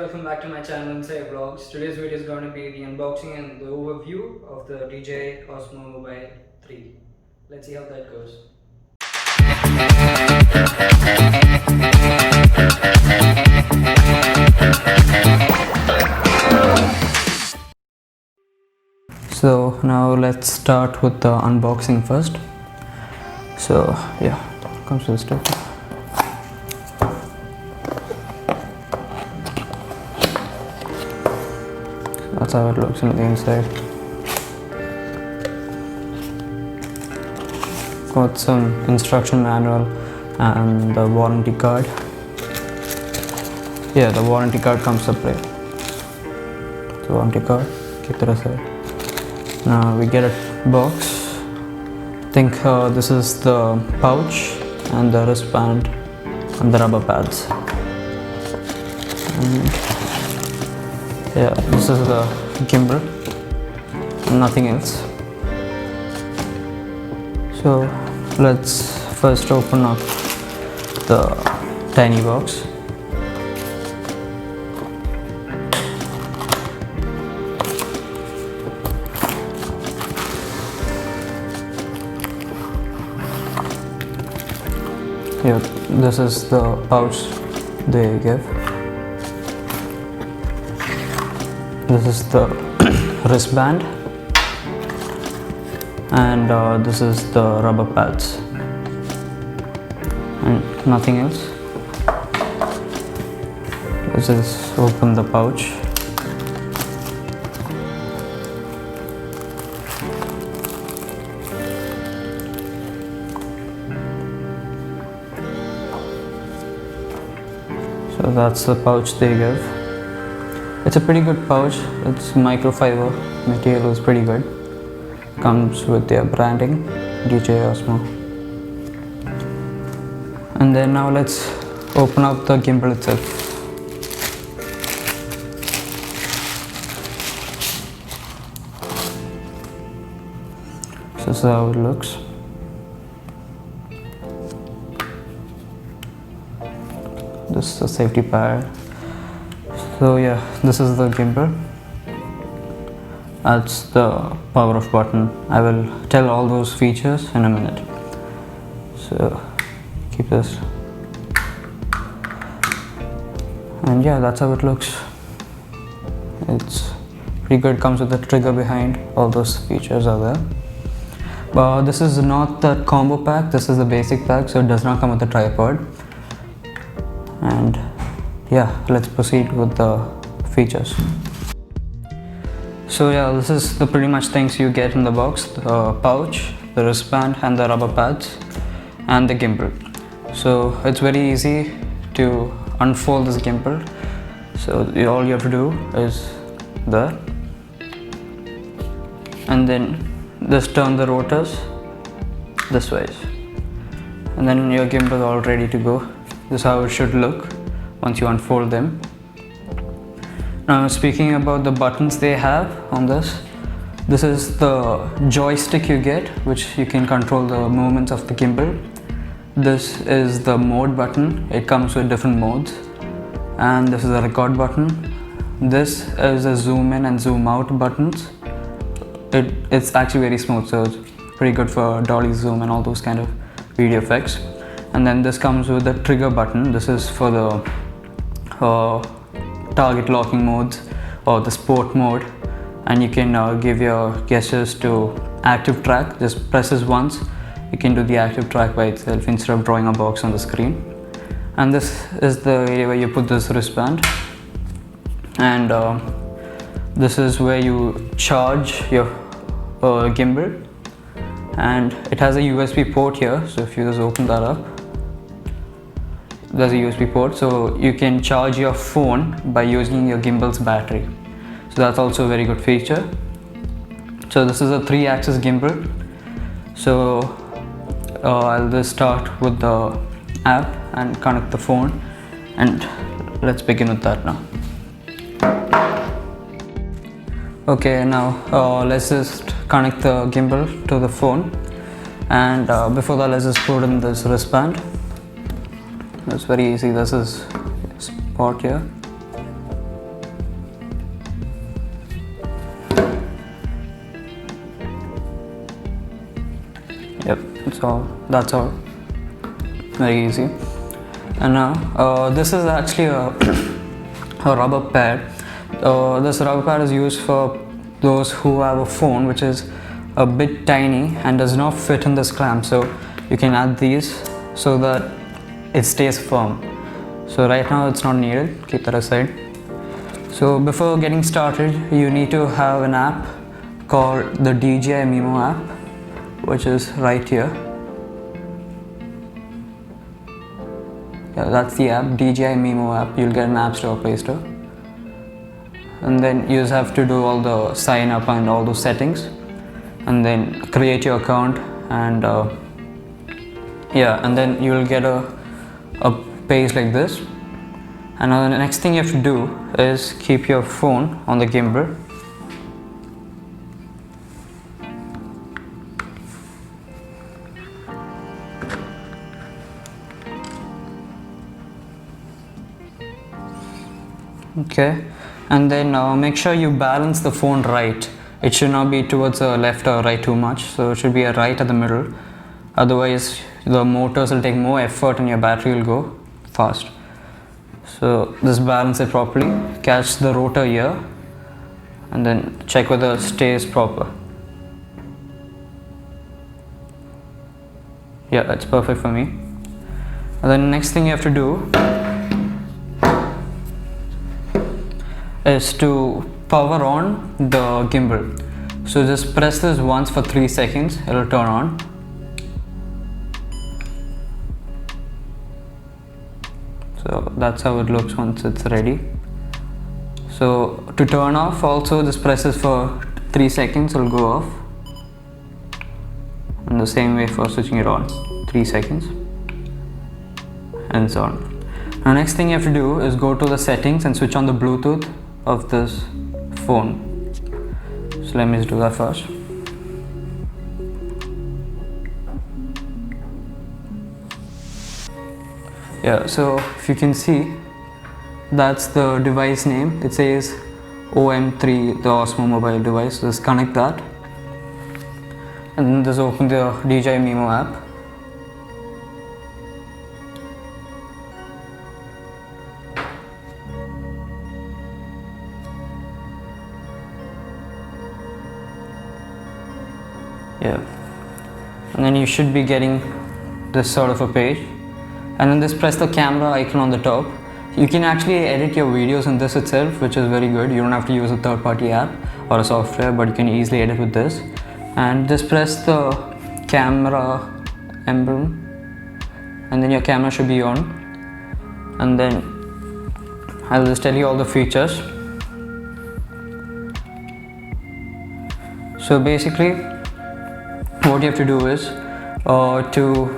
welcome back to my channel Inside Vlogs. Today's video is going to be the unboxing and the overview of the Dji Osmo Mobile 3. Let's see how that goes. So now let's start with the unboxing first. So yeah, comes with stuff. That's how it looks on the inside. Got some instruction manual and the warranty card. Yeah, the warranty card comes separate. The warranty card, keep it aside. Now we get a box. I think this is the pouch and the wristband and the rubber pads. Yeah, this is the gimbal, nothing else. So let's first open up the tiny box. Yeah, this is the pouch they give. This is the wristband and this is the rubber pads and nothing else. Let's just open the pouch. So that's the pouch they give. It's a pretty good pouch. It's microfiber material, is pretty good. Comes with their branding, Dji Osmo. And then now let's open up the gimbal itself. So this is how it looks. This is the safety pad. So yeah, this is the gimbal. That's the power off button. I will tell all those features in a minute. So keep this. And yeah, that's how it looks. It's pretty good. Comes with the trigger behind. All those features are there. But this is not the combo pack. This is the basic pack, so it does not come with a tripod. And yeah, let's proceed with the features. So yeah, this is the pretty much things you get in the box: the pouch, the wristband and the rubber pads and the gimbal. So it's very easy to unfold this gimbal. So all you have to do is there, and then just turn the rotors this way, and then your gimbal is all ready to go. This is how it should look once you unfold them. Now speaking about the buttons they have on this, this is the joystick you get, which you can control the movements of the gimbal. This is the mode button. It comes with different modes. And this is the record button. This is a zoom in and zoom out buttons. It's actually very smooth, so it's pretty good for dolly zoom and all those kind of video effects. And then this comes with the trigger button. This is for the target locking modes or the sport mode, and you can give your gestures to active track. Just press this once, you can do the active track by itself instead of drawing a box on the screen. And this is the area where you put this wristband, and this is where you charge your gimbal, and it has a USB port here. So if you just open that up, there's a USB port, so you can charge your phone by using your gimbal's battery. So that's also a very good feature. So this is a 3-axis gimbal. So I'll just start with the app and connect the phone, and let's begin with that now. Okay, now let's just connect the gimbal to the phone, and before that let's just put in this wristband. It's very easy. This is spot here. So that's all, very easy. And now this is actually a rubber pad. This rubber pad is used for those who have a phone which is a bit tiny and does not fit in this clamp, so you can add these so that it stays firm. So right now it's not needed, keep that aside. So before getting started, you need to have an app called the Dji Mimo app, which is right here. Yeah, that's the app, Dji Mimo app. You'll get an App Store, Play Store. And then you just have to do all the sign up and all those settings, and then create your account, and yeah, and then you will get a page like this. And now the next thing you have to do is keep your phone on the gimbal. Okay, and then make sure you balance the phone right. It should not be towards the left or right too much, so it should be right at the middle. Otherwise the motors will take more effort and your battery will go fast. So just balance it properly, catch the rotor here, and then check whether it stays proper. Yeah, that's perfect for me. And then next thing you have to do is to power on the gimbal. So just press this once for 3 seconds, it will turn on. So that's how it looks once it's ready. So to turn off also, just press this for 3 seconds, it will go off. And the same way for switching it on, 3 seconds, and so on. Now next thing you have to do is go to the settings and switch on the Bluetooth of this phone. So let me just do that first. Yeah, so if you can see, that's the device name. It says OM3, the Osmo mobile device. Just connect that, and then just open the Dji Mimo app. Yeah, and then you should be getting this sort of a page, and then just press the camera icon on the top. You can actually edit your videos in this itself, which is very good. You don't have to use a third-party app or a software, but you can easily edit with this. And just press the camera emblem, and then your camera should be on. And then I'll just tell you all the features. So basically what you have to do is to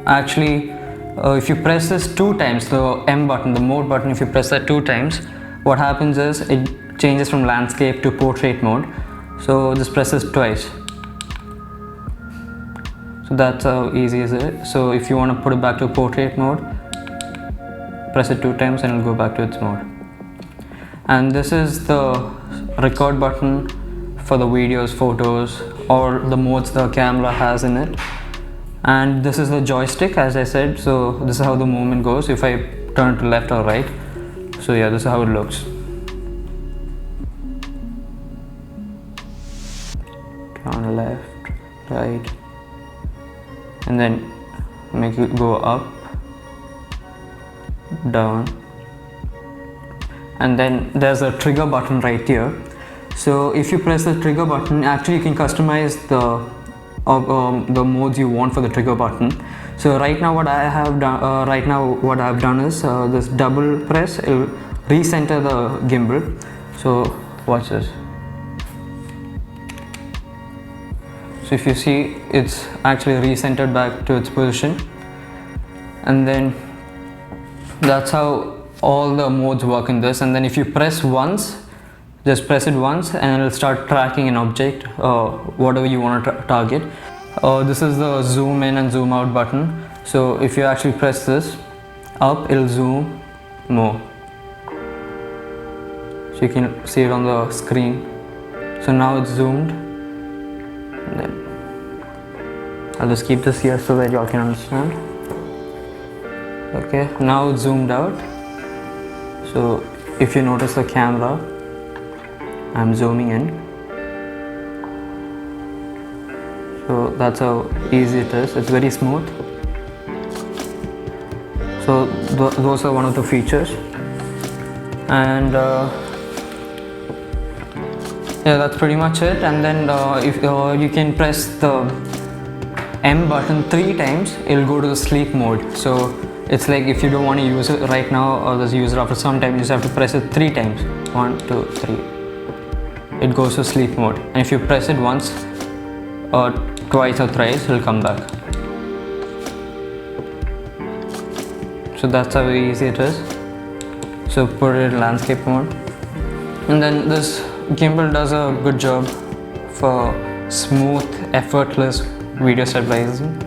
actually if you press this 2 times, the M button, the mode button, if you press that 2 times, what happens is it changes from landscape to portrait mode. So just press this twice. So that's how easy is it. So if you want to put it back to portrait mode, press it 2 times and it will go back to its mode. And this is the record button for the videos, photos, or the modes the camera has in it. And this is the joystick, as I said. So this is how the movement goes if I turn to left or right. So yeah, this is how it looks. Turn left, right, and then make it go up, down, and then there's a trigger button right here. So if you press the trigger button, actually you can customize the modes you want for the trigger button. So right now what I have done, is this double press, it will recenter the gimbal. So watch this. So if you see, it's actually recentered back to its position. And then that's how all the modes work in this. And then if you press once, just press it once and it will start tracking an object, whatever you want to target. This is the zoom in and zoom out button. So if you actually press this up, it will zoom more. So you can see it on the screen. So now it's zoomed. And then I'll just keep this here so that y'all can understand. Okay, now it's zoomed out. So if you notice the camera, I'm zooming in. So that's how easy it is. It's very smooth. So those are one of the features. And yeah, that's pretty much it. And then if you can press the M button 3 times, it'll go to the sleep mode. So it's like if you don't want to use it right now or just use it after some time, you just have to press it 3 times. 1, 2, 3. It goes to sleep mode. And if you press it once or twice or thrice, it'll come back. So that's how easy it is. So put it in landscape mode. And then this gimbal does a good job for smooth, effortless video stabilization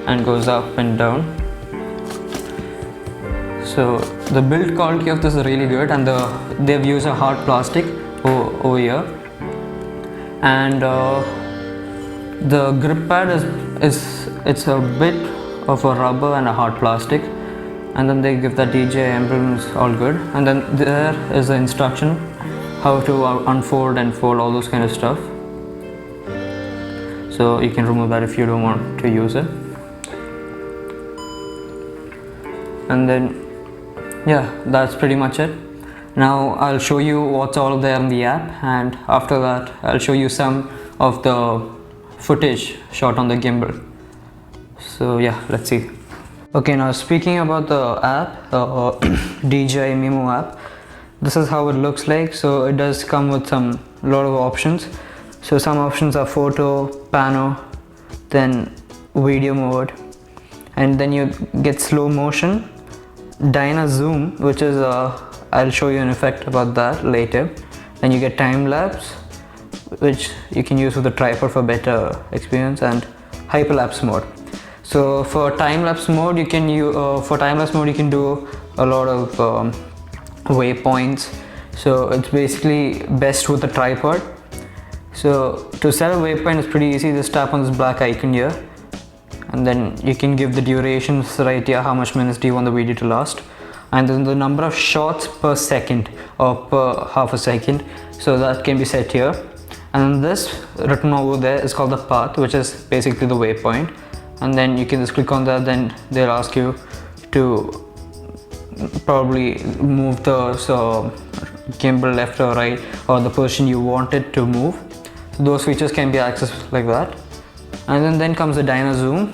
and goes up and down. So the build quality of this is really good, and they've used a hard plastic over here, and the grip pad it's a bit of a rubber and a hard plastic, and then they give the DJI emblem, is all good. And then there is the instruction how to unfold and fold, all those kind of stuff. So you can remove that if you don't want to use it. And then yeah, that's pretty much it. Now I'll show you what's all there in the app, and after that I'll show you some of the footage shot on the gimbal. So yeah, let's see. Okay, now speaking about the app, DJI Mimo app, this is how it looks like. So it does come with lot of options. So some options are photo, pano, then video mode, and then you get slow motion, dyna zoom, which is I'll show you an effect about that later. Then you get time lapse, which you can use with a tripod for better experience, and hyperlapse mode. So for time lapse mode, you can do a lot of waypoints. So it's basically best with a tripod. So to set a waypoint is pretty easy. Just tap on this black icon here, and then you can give the durations right here. How much minutes do you want the video to last? And then the number of shots per second or per half a second. So that can be set here. And this written over there is called the path, which is basically the waypoint. And then you can just click on that. Then they'll ask you to probably move the gimbal left or right, or the position you want it to move. Those features can be accessed like that. And then comes the dyna zoom.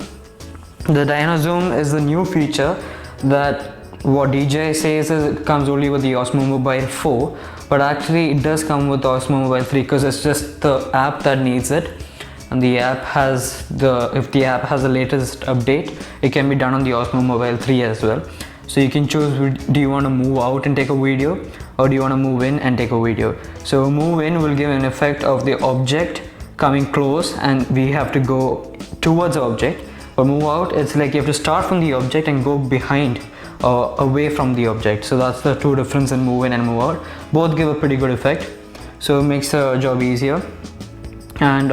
The dyna zoom is the new feature that what DJI says is it comes only with the Osmo Mobile 4, but actually it does come with the Osmo Mobile 3, because it's just the app that needs it. And the app has if the app has the latest update, it can be done on the Osmo Mobile 3 as well. So you can choose, do you want to move out and take a video, or do you want to move in and take a video. So move in will give an effect of the object coming close and we have to go towards the object. But move out, it's like you have to start from the object and go behind or away from the object. So that's the two difference in move in and move out. Both give a pretty good effect, so it makes the job easier. And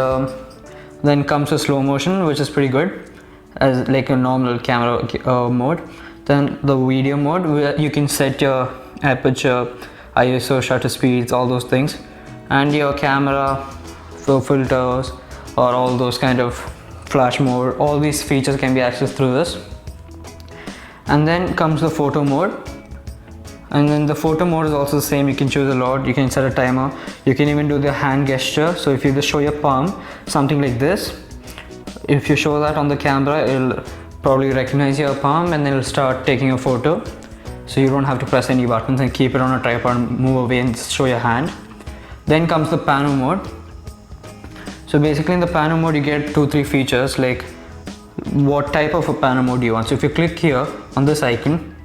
then comes the slow motion, which is pretty good, as like a normal camera mode. Then the video mode, where you can set your aperture, ISO, shutter speeds, all those things, and your camera filters or all those kind of flash mode. All these features can be accessed through this. And then comes the photo mode, and then the photo mode is also the same. You can choose a lot. You can set a timer. You can even do the hand gesture. So if you just show your palm, something like this, if you show that on the camera, it'll probably recognize your palm and then it'll start taking a photo. So you don't have to press any buttons and keep it on a tripod, move away and show your hand. Then comes the pano mode. So basically in the pano mode you get 2-3 features, like what type of a pano mode do you want. So if you click here on this icon,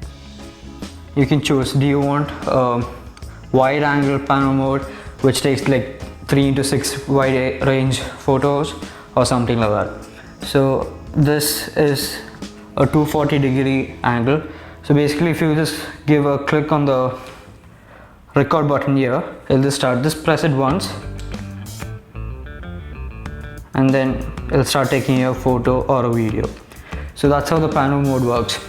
you can choose, do you want a wide angle pano mode which takes like 3:6 wide range photos or something like that. So this is a 240-degree angle. So basically if you just give a click on the record button here, it'll just start. Just press it once and then it'll start taking a photo or a video. So that's how the panorama mode works.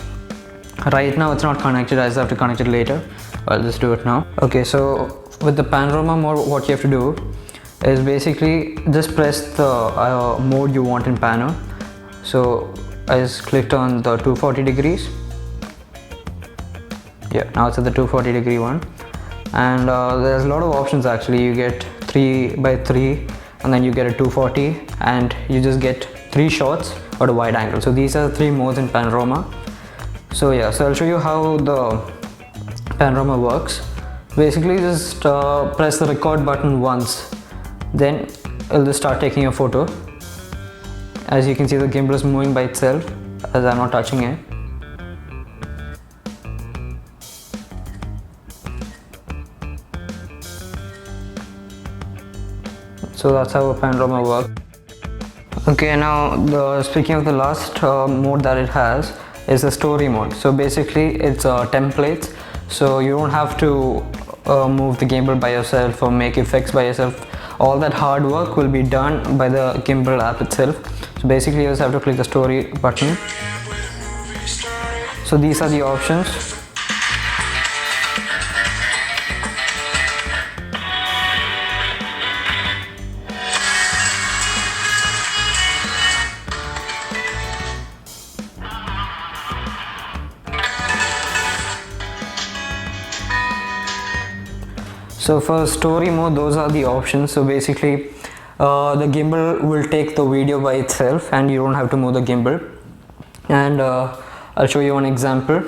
Right now it's not connected, I just have to connect it later. I'll just do it now. Okay, so with the panorama mode, what you have to do is basically just press the mode you want in pano. So I just clicked on the 240 degrees. Yeah, now it's at the 240 degree one. And there's a lot of options actually. You get 3x3 and then you get a 240 and you just get 3 shots or a wide angle. So these are the 3 modes in panorama. So yeah, so I'll show you how the panorama works. Basically just press the record button once, then it'll just start taking a photo. As you can see, the gimbal is moving by itself as I'm not touching it. So that's how a panorama works. Okay, now speaking of the last mode that it has is the story mode. So basically it's templates, so you don't have to move the gimbal by yourself or make effects by yourself. All that hard work will be done by the gimbal app itself. So basically you just have to click the story button. So these are the options. So for story mode, those are the options. So basically the gimbal will take the video by itself and you don't have to move the gimbal. And I'll show you one example.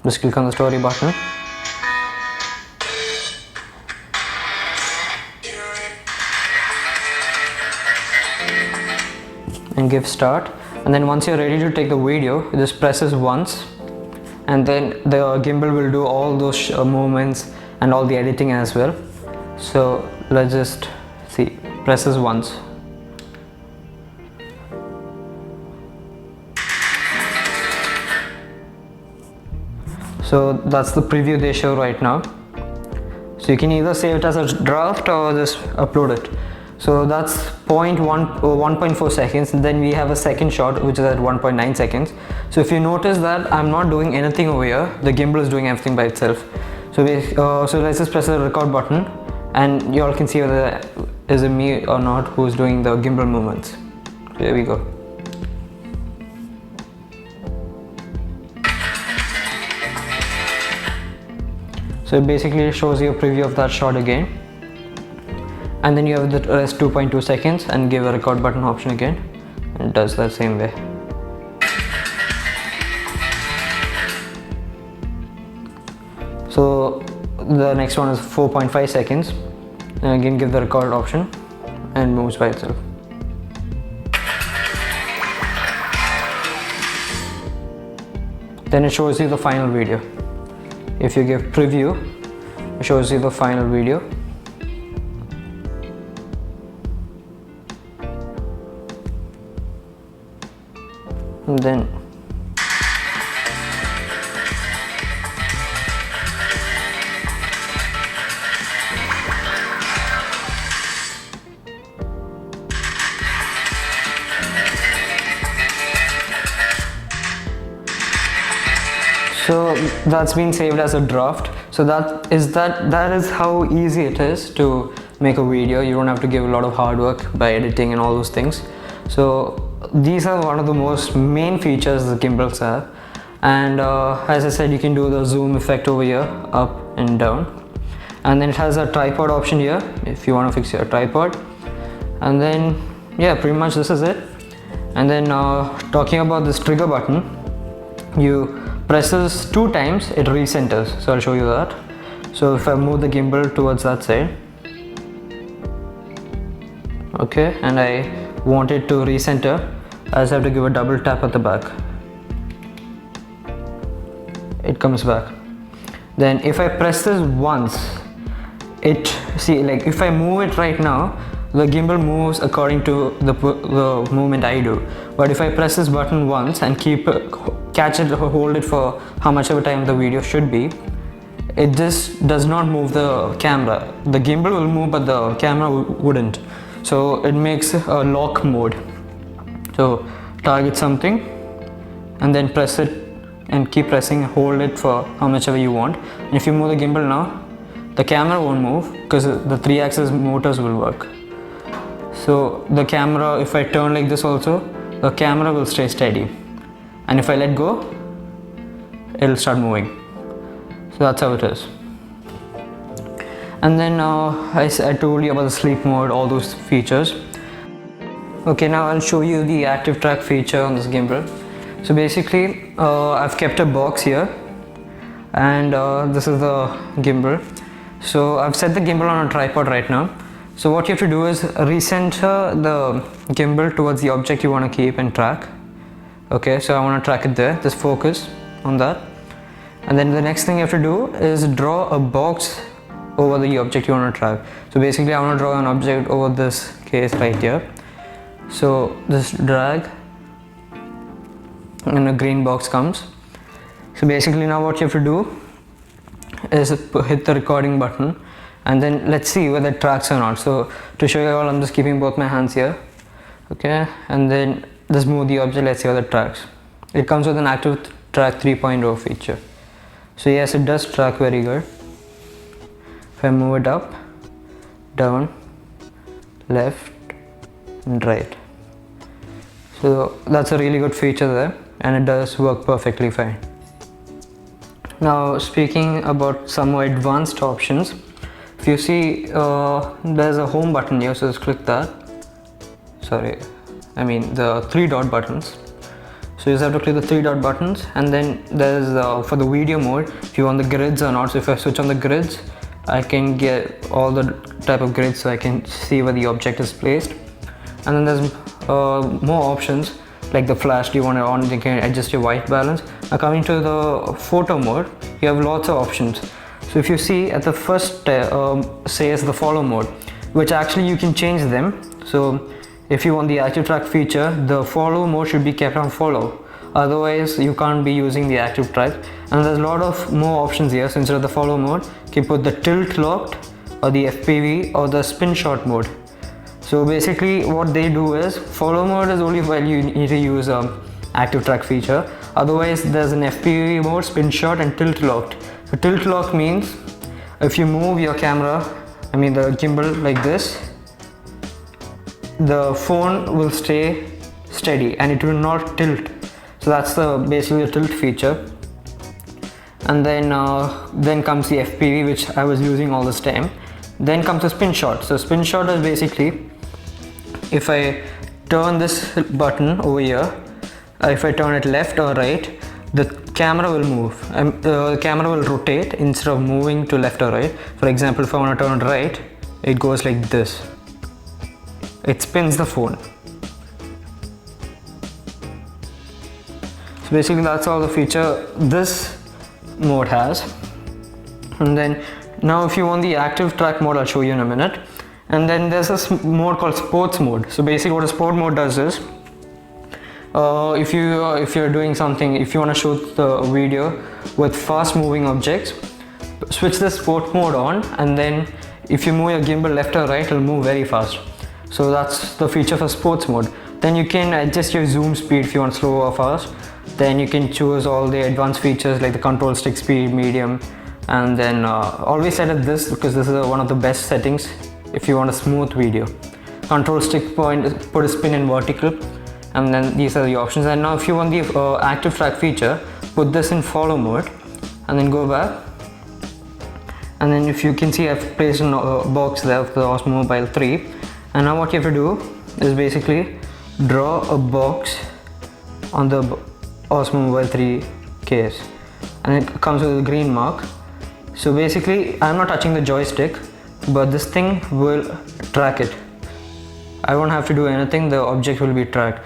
Just click on the story button. And give start. And then once you're ready to take the video, you just press this once. And then the gimbal will do all those movements and all the editing as well. So let's just see, press this once. So that's the preview they show right now. So you can either save it as a draft or just upload it. So that's 1.4 seconds, and then we have a second shot which is at 1.9 seconds. So if you notice that I'm not doing anything over here, the gimbal is doing everything by itself. So so let's just press the record button and you all can see whether is it me or not who's doing the gimbal movements. So here we go. So it basically shows you a preview of that shot again. And then you have the rest 2.2 seconds and give a record button option again, and it does that same way. So the next one is 4.5 seconds, and again give the record option and moves by itself. Then it shows you the final video. If you give preview, it shows you the final video. And then so that's been saved as a draft. So that is how easy it is to make a video. You don't have to give a lot of hard work by editing and all those things. So these are one of the most main features the gimbals have. And as I said, you can do the zoom effect over here, up and down. And then it has a tripod option here if you want to fix your tripod. And then yeah, pretty much this is it. And then talking about this trigger button, you press this 2 times, it recenters. So I'll show you that. So if I move the gimbal towards that side, okay, and I want it to recenter, I just have to give a double tap at the back. It comes back. Then if I press this once, like if I move it right now, the gimbal moves according to the movement I do. But if I press this button once and catch it, hold it for how much of a time the video should be, it just does not move the camera. The gimbal will move, but the camera wouldn't. So it makes a lock mode. So target something and then press it and keep pressing, hold it for how much ever you want. And if you move the gimbal now, the camera won't move because the 3-axis motors will work. So the camera, if I turn like this also, the camera will stay steady. And if I let go, it'll start moving. So that's how it is. And then I told you about the sleep mode, all those features. Okay, now I'll show you the active track feature on this gimbal. So basically, I've kept a box here, and this is the gimbal. So I've set the gimbal on a tripod right now. So what you have to do is recenter the gimbal towards the object you want to keep and track. Okay, so I want to track it there. Just focus on that. And then the next thing you have to do is draw a box over the object you want to track. So basically I want to draw an object over this case right here. So just drag and a green box comes. So basically now what you have to do is hit the recording button and then let's see whether it tracks or not. So to show you all, I'm just keeping both my hands here. Okay, and then just move the object, let's see whether it tracks. It comes with an active track 3.0 feature. So yes, it does track very good. If I move it up, down, left and right. So that's a really good feature there, and it does work perfectly fine. Now speaking about some more advanced options, if you see there's a home button here, so just click that. The 3 dot buttons. So you just have to click the 3 dot buttons, and then there's for the video mode, if you want the grids or not. So if I switch on the grids, I can get all the type of grids, so I can see where the object is placed. And then there's more options like the flash. Do you want it on? You can adjust your white balance. Now coming to the photo mode, you have lots of options. So if you see at the first says the follow mode, which actually you can change them. So if you want the active track feature, the follow mode should be kept on follow. Otherwise you can't be using the active track. And there's a lot of more options here. So instead of the follow mode, you can put the tilt locked or the FPV or the spin shot mode. So basically what they do is, follow mode is only while you need to use active track feature. Otherwise there's an FPV mode, spin shot and tilt locked. So tilt lock means if you move your camera, the gimbal like this, the phone will stay steady and it will not tilt. So that's basically the tilt feature. And then comes the FPV, which I was using all this time. Then comes the spin shot. So spin shot is basically, if I turn this button over here, if I turn it left or right, the camera will move. The camera will rotate instead of moving to left or right. For example, if I want to turn it right, it goes like this. It spins the phone. So basically that's all the feature this mode has. And then now if you want the active track mode, I'll show you in a minute. And then there's this mode called sports mode. So basically what a sport mode does is, if you're doing something, if you want to shoot the video with fast moving objects, switch the sport mode on, and then if you move your gimbal left or right, it'll move very fast. So that's the feature for sports mode. Then you can adjust your zoom speed if you want slow or fast. Then you can choose all the advanced features like the control stick speed, medium, and then always set it this because this is one of the best settings if you want a smooth video. Control stick point, put a spin in vertical, and then these are the options. And now if you want the active track feature, put this in follow mode and then go back. And then if you can see, I've placed a box there for the Osmo Mobile 3. And now what you have to do is basically draw a box on the Osmo Mobile 3 case, and it comes with a green mark. So basically I'm not touching the joystick, but this thing will track it. I won't have to do anything, the object will be tracked.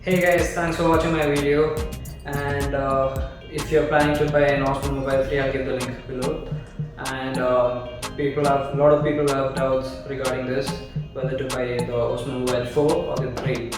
Hey guys, thanks for watching my video, and if you're planning to buy an Osmo Mobile 3, I'll give the link below. And a lot of people have doubts regarding this, whether to buy the Osmo Mobile 4 or the 3.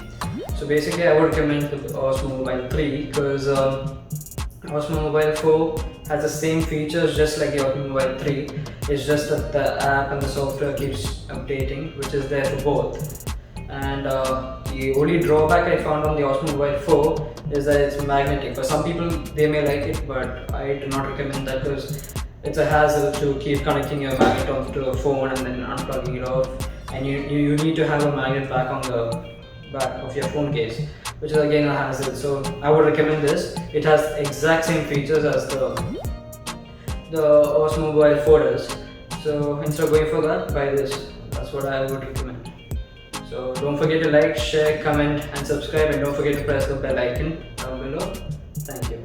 So basically I would recommend the Osmo Mobile 3 because Osmo Mobile 4 has the same features just like the Osmo Mobile 3. It's just that the app and the software keeps updating, which is there for both. And the only drawback I found on the Osmo Mobile 4 is that it's magnetic. For some people they may like it, but I do not recommend that because it's a hassle to keep connecting your magnet onto a phone and then unplugging it off, and you need to have a magnet back on the back of your phone case, which is again a hassle. So I would recommend this. It has exact same features as the Osmo Mobile 4 does. So instead of going for that, buy this. That's what I would recommend. So don't forget to like, share, comment and subscribe, and don't forget to press the bell icon down below. Thank you.